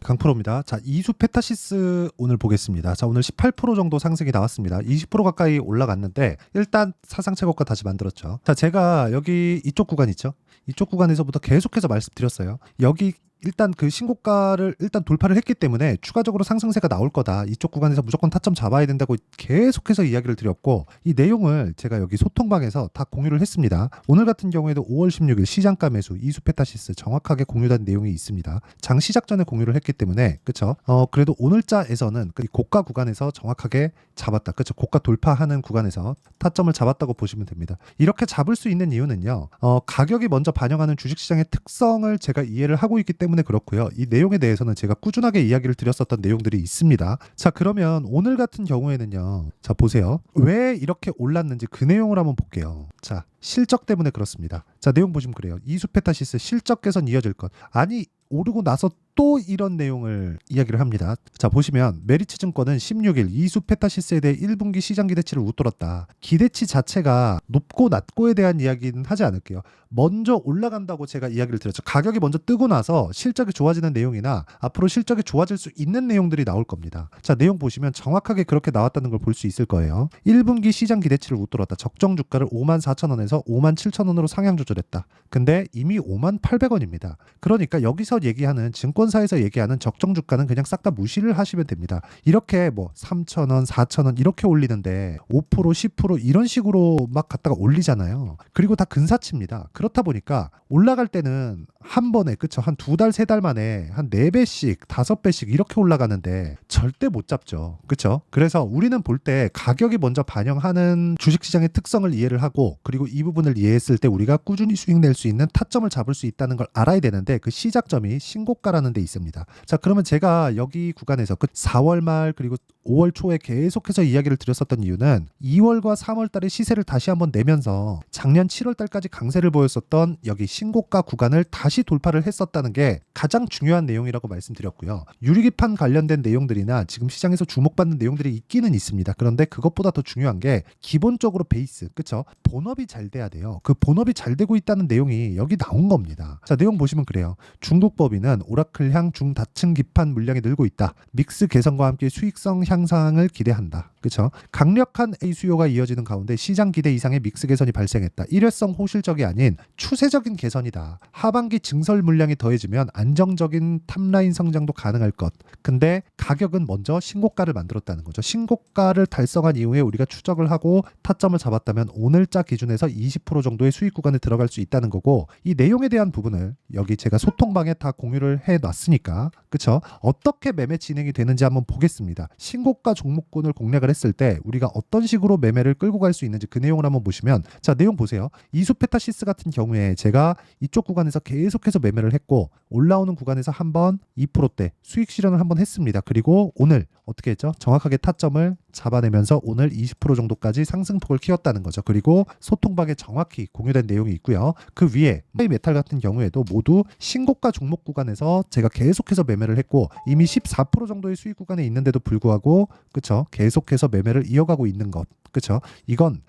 강프로입니다. 자, 이수 페타시스 오늘 보겠습니다. 자, 오늘 18% 정도 상승이 나왔습니다. 20% 가까이 올라갔는데 일단 사상 최고가 다시 만들었죠. 자, 제가 여기 이쪽 구간 있죠? 이쪽 구간에서부터 계속해서 말씀드렸어요. 여기 일단 그 신고가를 일단 돌파를 했기 때문에 추가적으로 상승세가 나올 거다. 이쪽 구간에서 무조건 타점 잡아야 된다고 계속해서 이야기를 드렸고, 이 내용을 제가 여기 소통방에서 다 공유를 했습니다. 오늘 같은 경우에도 5월 16일 시장가 매수 이수 페타시스 정확하게 공유된 내용이 있습니다. 장 시작 전에 공유를 했기 때문에 그쵸? 그래도 오늘자에서는 그 고가 구간에서 정확하게 잡았다. 그쵸? 고가 돌파하는 구간에서 타점을 잡았다고 보시면 됩니다. 이렇게 잡을 수 있는 이유는요. 가격이 먼저 반영하는 주식시장의 특성을 제가 이해를 하고 있기 때문에 그렇고요. 이 내용에 대해서는 제가 꾸준하게 이야기를 드렸었던 내용들이 있습니다. 자, 그러면 오늘 같은 경우에는요. 자, 보세요. 왜 이렇게 올랐는지 그 내용을 한번 볼게요. 자, 실적 때문에 그렇습니다. 자, 내용 보시면 그래요. 이수 페타시스 실적 개선 이어질 것. 아니, 오르고 나서 또 이런 내용을 이야기를 합니다. 자, 보시면 메리츠 증권은 16일 이수 페타시스에 대해 1분기 시장 기대치를 웃돌았다. 기대치 자체가 높고 낮고에 대한 이야기는 하지 않을게요. 먼저 올라간다고 제가 이야기를 드렸죠. 가격이 먼저 뜨고 나서 실적이 좋아지는 내용이나 앞으로 실적이 좋아질 수 있는 내용들이 나올 겁니다. 자, 내용 보시면 정확하게 그렇게 나왔다는 걸 볼 수 있을 거예요. 1분기 시장 기대치를 웃돌았다. 적정 주가를 54,000원에서 57,000원으로 상향 조절했다. 근데 이미 58,000원입니다. 그러니까 여기서 얘기하는 증권사에서 얘기하는 적정 주가는 그냥 싹 다 무시를 하시면 됩니다. 이렇게 뭐 3,000원, 4,000원 이렇게 올리는데 5%, 10% 이런 식으로 막 갖다가 올리잖아요. 그리고 다 근사치입니다. 그렇다 보니까 올라갈 때는 한 번에 그쵸? 한 2달, 3달 만에 한 4배씩, 5배씩 이렇게 올라가는데 절대 못 잡죠. 그쵸? 그래서 우리는 볼 때 가격이 먼저 반영하는 주식시장의 특성을 이해를 하고, 그리고 이 부분을 이해했을 때 우리가 꾸준히 수익 낼 수 있는 타점을 잡을 수 있다는 걸 알아야 되는데, 그 시작점이 신고가라는 데 있습니다. 자, 그러면 제가 여기 구간에서 그 4월 말 그리고 5월 초에 계속해서 이야기를 드렸었던 이유는 2월과 3월 달에 시세를 다시 한번 내면서 작년 7월 달까지 강세를 보였었던 여기 신고가 구간을 다시 돌파를 했었다는 게 가장 중요한 내용이라고 말씀드렸고요. 유리기판 관련된 내용들이나 지금 시장에서 주목받는 내용들이 있기는 있습니다. 그런데 그것보다 더 중요한 게 기본적으로 베이스, 그쵸? 본업이 잘 돼야 돼요. 그 본업이 잘 되고 있다는 내용이 여기 나온 겁니다. 자, 내용 보시면 그래요. 중국 법인은 오라클향 중다층 기판 물량이 늘고 있다. 믹스 개선과 함께 수익성 향상을 기대한다. 그렇죠? 강력한 A 수요가 이어지는 가운데 시장 기대 이상의 믹스 개선이 발생했다. 일회성 호실적이 아닌 추세적인 개선이다. 하반기 증설 물량이 더해지면 안정적인 탑라인 성장도 가능할 것. 근데 가격은 먼저 신고가를 만들었다는 거죠. 신고가를 달성한 이후에 우리가 추적을 하고 타점을 잡았다면 오늘자 기준에서 20% 정도의 수익 구간에 들어갈 수 있다는 거고, 이 내용에 대한 부분을 여기 제가 소통방에 다 공유를 해놨으니까 그쵸? 어떻게 매매 진행이 되는지 한번 보겠습니다. 신고가 종목군을 공략을 했을 때 우리가 어떤 식으로 매매를 끌고 갈 수 있는지 그 내용을 한번 보시면, 자, 내용 보세요. 이수 페타시스 같은 경우에 제가 이쪽 구간에서 계속해서 매매를 했고 올라오는 구간에서 한번 2%대 수익 실현을 한번 했습니다. 그리고 오늘 어떻게 했죠? 정확하게 타점을 잡아내면서 오늘 20% 정도까지 상승폭을 키웠다는 거죠. 그리고 소통방에 정확히 공유된 내용이 있고요. 그 위에 메탈 같은 경우에도 모두 신고가 종목 구간에서 제가 계속해서 매매를 했고 이미 14% 정도의 수익 구간에 있는데도 불구하고 그쵸? 계속해서 매매를 이어가고 있는 것. 그쵸? 이건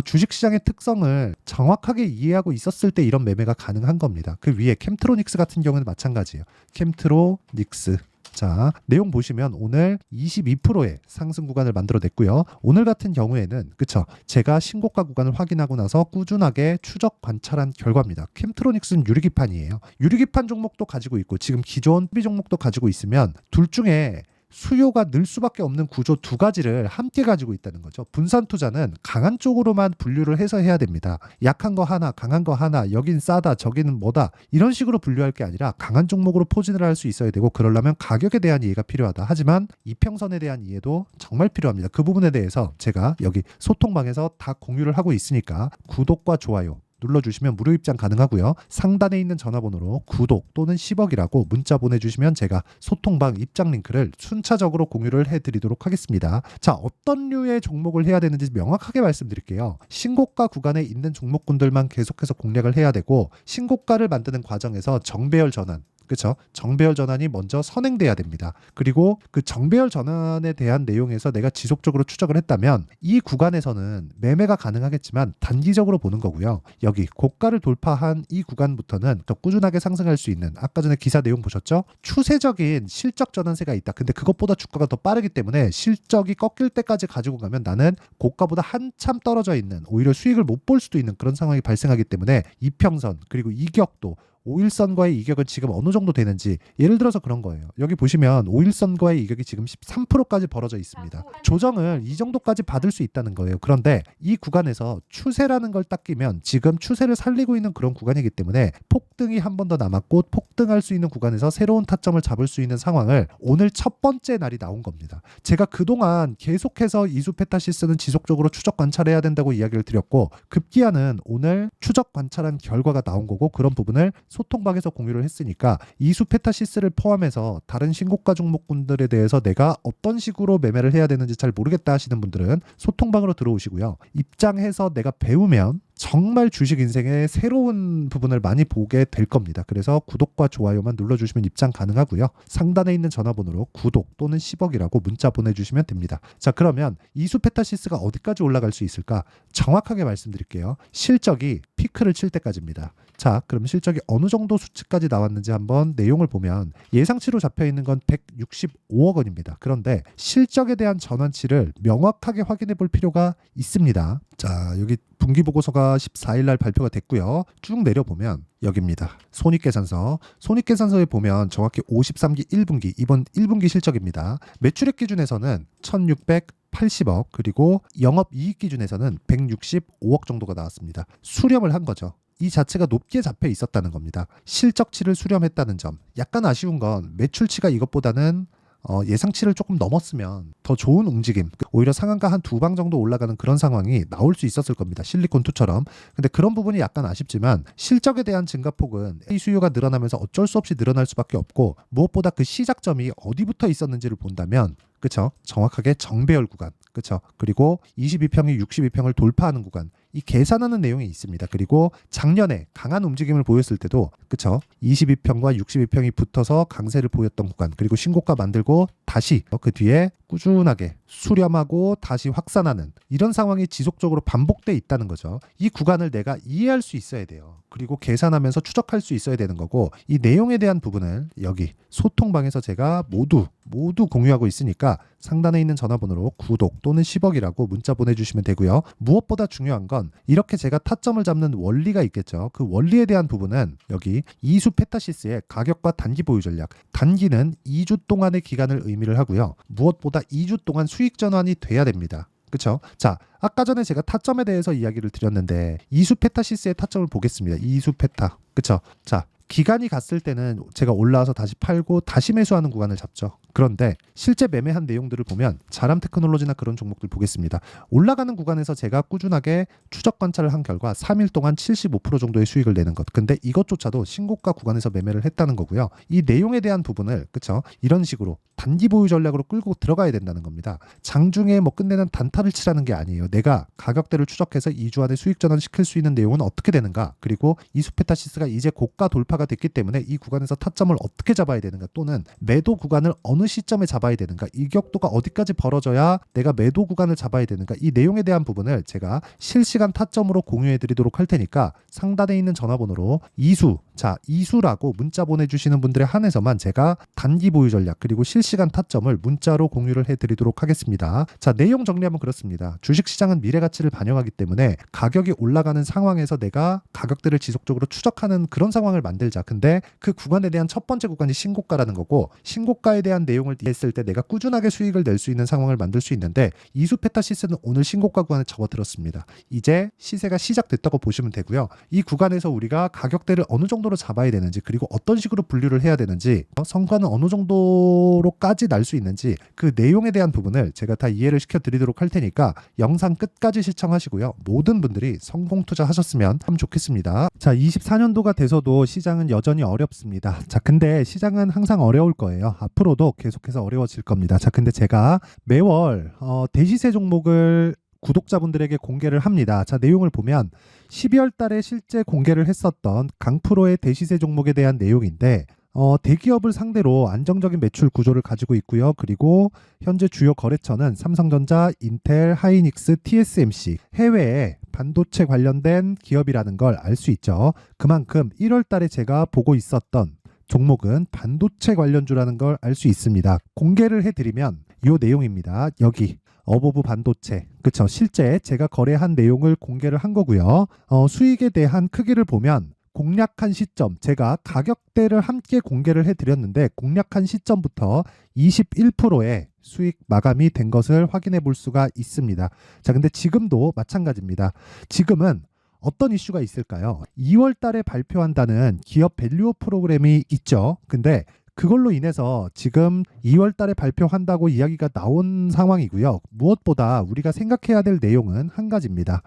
주식시장의 특성을 정확하게 이해하고 있었을 때 이런 매매가 가능한 겁니다. 그 위에 캠트로닉스 같은 경우는 마찬가지예요. 캠트로닉스. 자, 내용 보시면 오늘 22%의 상승 구간을 만들어냈고요. 오늘 같은 경우에는 그쵸? 제가 신고가 구간을 확인하고 나서 꾸준하게 추적 관찰한 결과입니다. 캠트로닉스는 유리기판이에요. 유리기판 종목도 가지고 있고 지금 기존 소비 종목도 가지고 있으면 둘 중에 수요가 늘 수밖에 없는 구조 두 가지를 함께 가지고 있다는 거죠. 분산 투자는 강한 쪽으로만 분류를 해서 해야 됩니다. 약한 거 하나, 강한 거 하나, 여긴 싸다, 저기는 뭐다 이런 식으로 분류할 게 아니라 강한 종목으로 포진을 할 수 있어야 되고, 그러려면 가격에 대한 이해가 필요하다. 하지만 이평선에 대한 이해도 정말 필요합니다. 그 부분에 대해서 제가 여기 소통방에서 다 공유를 하고 있으니까 구독과 좋아요 눌러주시면 무료 입장 가능하고요. 상단에 있는 전화번호로 구독 또는 10억이라고 문자 보내주시면 제가 소통방 입장 링크를 순차적으로 공유를 해드리도록 하겠습니다. 자, 어떤 류의 종목을 해야 되는지 명확하게 말씀드릴게요. 신고가 구간에 있는 종목군들만 계속해서 공략을 해야 되고, 신고가를 만드는 과정에서 정배열 전환, 그렇죠? 정배열 전환이 먼저 선행돼야 됩니다. 그리고 그 정배열 전환에 대한 내용에서 내가 지속적으로 추적을 했다면 이 구간에서는 매매가 가능하겠지만 단기적으로 보는 거고요. 여기 고가를 돌파한 이 구간부터는 더 꾸준하게 상승할 수 있는, 아까 전에 기사 내용 보셨죠? 추세적인 실적 전환세가 있다. 근데 그것보다 주가가 더 빠르기 때문에 실적이 꺾일 때까지 가지고 가면 나는 고가보다 한참 떨어져 있는, 오히려 수익을 못 볼 수도 있는 그런 상황이 발생하기 때문에 이평선 그리고 이격도, 5일선과의 이격은 지금 어느 정도 되는지, 예를 들어서 그런 거예요. 여기 보시면 5일선과의 이격이 지금 13%까지 벌어져 있습니다. 조정을 이 정도까지 받을 수 있다는 거예요. 그런데 이 구간에서 추세라는 걸 딱 끼면 지금 추세를 살리고 있는 그런 구간이기 때문에 폭등이 한 번 더 남았고, 폭등할 수 있는 구간에서 새로운 타점을 잡을 수 있는 상황을 오늘 첫 번째 날이 나온 겁니다. 제가 그동안 계속해서 이수페타시스는 지속적으로 추적 관찰해야 된다고 이야기를 드렸고, 급기야는 오늘 추적 관찰한 결과가 나온 거고, 그런 부분을 소통방에서 공유를 했으니까 이수페타시스를 포함해서 다른 신고가 종목군들에 대해서 내가 어떤 식으로 매매를 해야 되는지 잘 모르겠다 하시는 분들은 소통방으로 들어오시고요. 입장해서 내가 배우면 정말 주식 인생의 새로운 부분을 많이 보게 될 겁니다. 그래서 구독과 좋아요만 눌러주시면 입장 가능하고요. 상단에 있는 전화번호로 구독 또는 10억이라고 문자 보내주시면 됩니다. 자, 그러면 이수페타시스가 어디까지 올라갈 수 있을까? 정확하게 말씀드릴게요. 실적이 피크를 칠 때까지입니다. 자, 그럼 실적이 어느 정도 수치까지 나왔는지 한번 내용을 보면 예상치로 잡혀있는 건 165억 원입니다. 그런데 실적에 대한 전환치를 명확하게 확인해 볼 필요가 있습니다. 자, 여기 분기보고서가 14일 날 발표가 됐고요. 쭉 내려보면 여기입니다. 손익계산서. 손익계산서에 보면 정확히 53기 1분기, 이번 1분기 실적입니다. 매출액 기준에서는 1680억, 그리고 영업이익 기준에서는 165억 정도가 나왔습니다. 수렴을 한 거죠. 이 자체가 높게 잡혀 있었다는 겁니다. 실적치를 수렴했다는 점. 약간 아쉬운 건 매출치가 이것보다는 예상치를 조금 넘었으면 더 좋은 움직임, 오히려 상한가 한 두 방 정도 올라가는 그런 상황이 나올 수 있었을 겁니다. 실리콘2처럼. 근데 그런 부분이 약간 아쉽지만 실적에 대한 증가폭은 A 수요가 늘어나면서 어쩔 수 없이 늘어날 수밖에 없고, 무엇보다 그 시작점이 어디부터 있었는지를 본다면, 그쵸? 정확하게 정배열 구간, 그쵸? 그리고 22평이 62평을 돌파하는 구간, 이 계산하는 내용이 있습니다. 그리고 작년에 강한 움직임을 보였을 때도, 그쵸? 22평과 62평이 붙어서 강세를 보였던 구간, 그리고 신고가 만들고 다시 그 뒤에 꾸준하게 수렴하고 다시 확산하는 이런 상황이 지속적으로 반복돼 있다는 거죠. 이 구간을 내가 이해할 수 있어야 돼요. 그리고 계산하면서 추적할 수 있어야 되는 거고, 이 내용에 대한 부분을 여기 소통방에서 제가 모두 공유하고 있으니까 상단에 있는 전화번호로 구독 또는 10억이라고 문자 보내주시면 되고요. 무엇보다 중요한 건 이렇게 제가 타점을 잡는 원리가 있겠죠. 그 원리에 대한 부분은 여기 이수페타시스의 가격과 단기 보유 전략. 단기는 2주 동안의 기간을 의미를 하고요. 무엇보다 2주 동안 수익 전환이 돼야 됩니다. 그렇죠? 자, 아까 전에 제가 타점에 대해서 이야기를 드렸는데 이수페타시스의 타점을 보겠습니다. 이수페타. 그렇죠? 자, 기간이 갔을 때는 제가 올라와서 다시 팔고 다시 매수하는 구간을 잡죠. 그런데 실제 매매한 내용들을 보면 자람 테크놀로지나 그런 종목들 보겠습니다. 올라가는 구간에서 제가 꾸준하게 추적 관찰을 한 결과 3일 동안 75% 정도의 수익을 내는 것. 근데 이것조차도 신고가 구간에서 매매를 했다는 거고요. 이 내용에 대한 부분을, 그쵸? 이런 식으로 단기 보유 전략으로 끌고 들어가야 된다는 겁니다. 장중에 뭐 끝내는 단타를 치라는 게 아니에요. 내가 가격대를 추적해서 2주 안에 수익 전환 시킬 수 있는 내용은 어떻게 되는가? 그리고 이수페타시스가 이제 고가 돌파가 됐기 때문에 이 구간에서 타점을 어떻게 잡아야 되는가? 또는 매도 구간을 어느 시점에 잡아야 되는가? 이격도가 어디까지 벌어져야 내가 매도 구간을 잡아야 되는가? 이 내용에 대한 부분을 제가 실시간 타점으로 공유해 드리도록 할 테니까 상단에 있는 전화번호로 이수라고 문자 보내주시는 분들에 한해서만 제가 단기 보유 전략 그리고 실시간 타점을 문자로 공유를 해 드리도록 하겠습니다. 자, 내용 정리하면 그렇습니다. 주식시장은 미래가치를 반영하기 때문에 가격이 올라가는 상황에서 내가 가격대를 지속적으로 추적하는 그런 상황을 만들자. 근데 그 구간에 대한 첫 번째 구간이 신고가라는 거고, 신고가에 대한 내용을 이해했을 때 내가 꾸준하게 수익을 낼 수 있는 상황을 만들 수 있는데, 이수페타시스는 오늘 신고가 구간에 접어들었습니다. 이제 시세가 시작됐다고 보시면 되고요. 이 구간에서 우리가 가격대를 어느 정도로 잡아야 되는지, 그리고 어떤 식으로 분류를 해야 되는지, 성과는 어느 정도로까지 날 수 있는지, 그 내용에 대한 부분을 제가 다 이해를 시켜드리도록 할 테니까 영상 끝까지 시청하시고요. 모든 분들이 성공 투자하셨으면 참 좋겠습니다. 자, 24년도가 돼서도 시장은 여전히 어렵습니다. 자, 근데 시장은 항상 어려울 거예요. 앞으로도 계속해서 어려워질 겁니다. 자, 근데 제가 매월 대시세 종목을 구독자분들에게 공개를 합니다. 자, 내용을 보면 12월 달에 실제 공개를 했었던 강프로의 대시세 종목에 대한 내용인데, 대기업을 상대로 안정적인 매출 구조를 가지고 있고요. 그리고 현재 주요 거래처는 삼성전자, 인텔, 하이닉스, TSMC, 해외에 반도체 관련된 기업이라는 걸 알 수 있죠. 그만큼 1월 달에 제가 보고 있었던 종목은 반도체 관련주라는 걸 알 수 있습니다. 공개를 해드리면 이 내용입니다. 여기 어보브 반도체, 그쵸? 실제 제가 거래한 내용을 공개를 한 거고요. 수익에 대한 크기를 보면 공략한 시점, 제가 가격대를 함께 공개를 해드렸는데 공략한 시점부터 21%의 수익 마감이 된 것을 확인해 볼 수가 있습니다. 자, 근데 지금도 마찬가지입니다. 지금은 어떤 이슈가 있을까요? 2월 달에 발표한다는 기업 밸류업 프로그램이 있죠. 근데 그걸로 인해서 지금 2월 달에 발표한다고 이야기가 나온 상황이고요. 무엇보다 우리가 생각해야 될 내용은 한 가지입니다.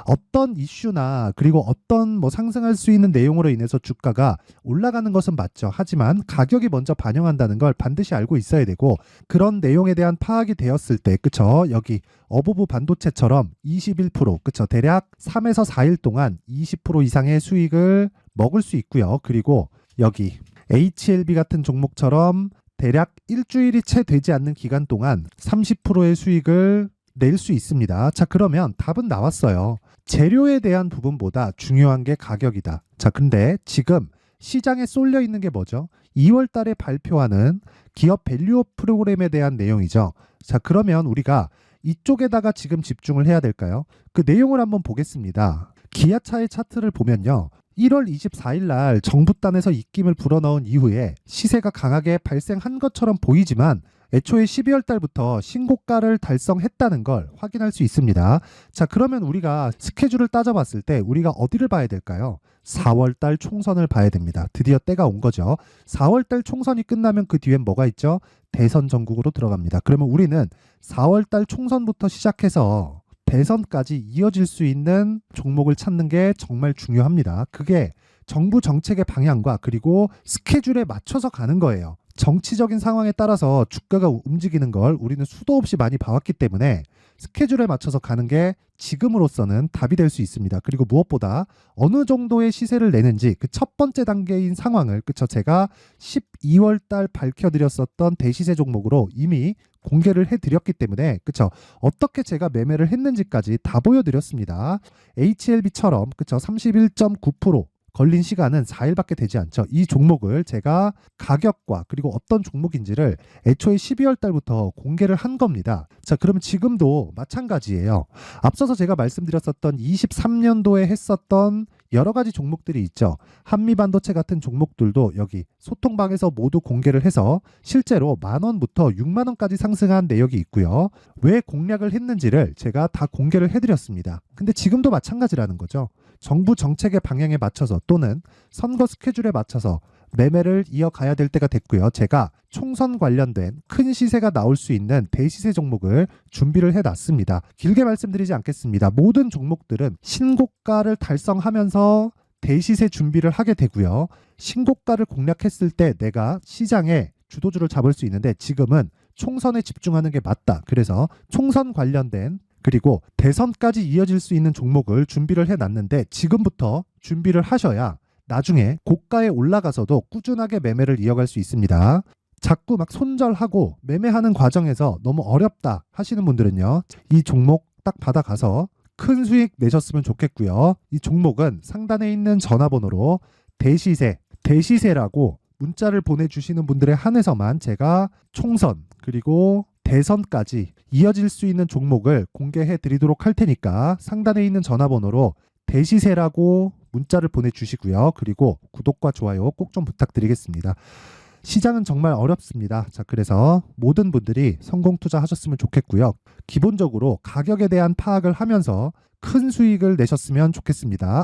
어떤 이슈나 그리고 어떤 상승할 수 있는 내용으로 인해서 주가가 올라가는 것은 맞죠. 하지만 가격이 먼저 반영한다는 걸 반드시 알고 있어야 되고, 그런 내용에 대한 파악이 되었을 때, 그쵸? 여기 어보브 반도체처럼 21%, 그쵸? 대략 3에서 4일 동안 20% 이상의 수익을 먹을 수 있고요. 그리고 여기 HLB 같은 종목처럼 대략 일주일이 채 되지 않는 기간 동안 30%의 수익을 낼 수 있습니다. 자, 그러면 답은 나왔어요. 재료에 대한 부분보다 중요한 게 가격이다. 자, 근데 지금 시장에 쏠려 있는 게 뭐죠? 2월 달에 발표하는 기업 밸류업 프로그램에 대한 내용이죠. 자, 그러면 우리가 이쪽에다가 지금 집중을 해야 될까요? 그 내용을 한번 보겠습니다. 기아차의 차트를 보면요. 1월 24일 날 정부단에서 입김을 불어넣은 이후에 시세가 강하게 발생한 것처럼 보이지만 애초에 12월 달부터 신고가를 달성했다는 걸 확인할 수 있습니다. 자, 그러면 우리가 스케줄을 따져봤을 때 우리가 어디를 봐야 될까요? 4월 달 총선을 봐야 됩니다. 드디어 때가 온 거죠. 4월 달 총선이 끝나면 그 뒤엔 뭐가 있죠? 대선 전국으로 들어갑니다. 그러면 우리는 4월 달 총선부터 시작해서 대선까지 이어질 수 있는 종목을 찾는 게 정말 중요합니다. 그게 정부 정책의 방향과 그리고 스케줄에 맞춰서 가는 거예요. 정치적인 상황에 따라서 주가가 움직이는 걸 우리는 수도 없이 많이 봐왔기 때문에 스케줄에 맞춰서 가는 게 지금으로서는 답이 될 수 있습니다. 그리고 무엇보다 어느 정도의 시세를 내는지 그 첫 번째 단계인 상황을, 그쵸? 제가 12월 달 밝혀드렸었던 대시세 종목으로 이미 공개를 해드렸기 때문에, 그쵸? 어떻게 제가 매매를 했는지까지 다 보여드렸습니다. HLB처럼, 그쵸? 31.9% 걸린 시간은 4일밖에 되지 않죠. 이 종목을 제가 가격과 그리고 어떤 종목인지를 애초에 12월 달부터 공개를 한 겁니다. 자, 그러면 지금도 마찬가지예요. 앞서서 제가 말씀드렸었던 23년도에 했었던 여러 가지 종목들이 있죠. 한미반도체 같은 종목들도 여기 소통방에서 모두 공개를 해서 실제로 10,000원부터 60,000원까지 상승한 내역이 있고요. 왜 공략을 했는지를 제가 다 공개를 해드렸습니다. 근데 지금도 마찬가지라는 거죠. 정부 정책의 방향에 맞춰서 또는 선거 스케줄에 맞춰서 매매를 이어가야 될 때가 됐고요. 제가 총선 관련된 큰 시세가 나올 수 있는 대시세 종목을 준비를 해놨습니다. 길게 말씀드리지 않겠습니다. 모든 종목들은 신고가를 달성하면서 대시세 준비를 하게 되고요. 신고가를 공략했을 때 내가 시장에 주도주를 잡을 수 있는데 지금은 총선에 집중하는 게 맞다. 그래서 총선 관련된 그리고 대선까지 이어질 수 있는 종목을 준비를 해놨는데 지금부터 준비를 하셔야 나중에 고가에 올라가서도 꾸준하게 매매를 이어갈 수 있습니다. 자꾸 막 손절하고 매매하는 과정에서 너무 어렵다 하시는 분들은요. 이 종목 딱 받아가서 큰 수익 내셨으면 좋겠고요. 이 종목은 상단에 있는 전화번호로 대시세라고 문자를 보내주시는 분들에 한해서만 제가 총선 그리고 대선까지 이어질 수 있는 종목을 공개해 드리도록 할 테니까 상단에 있는 전화번호로 대시세라고 문자를 보내주시고요. 그리고 구독과 좋아요 꼭 좀 부탁드리겠습니다. 시장은 정말 어렵습니다. 자, 그래서 모든 분들이 성공 투자하셨으면 좋겠고요. 기본적으로 가격에 대한 파악을 하면서 큰 수익을 내셨으면 좋겠습니다.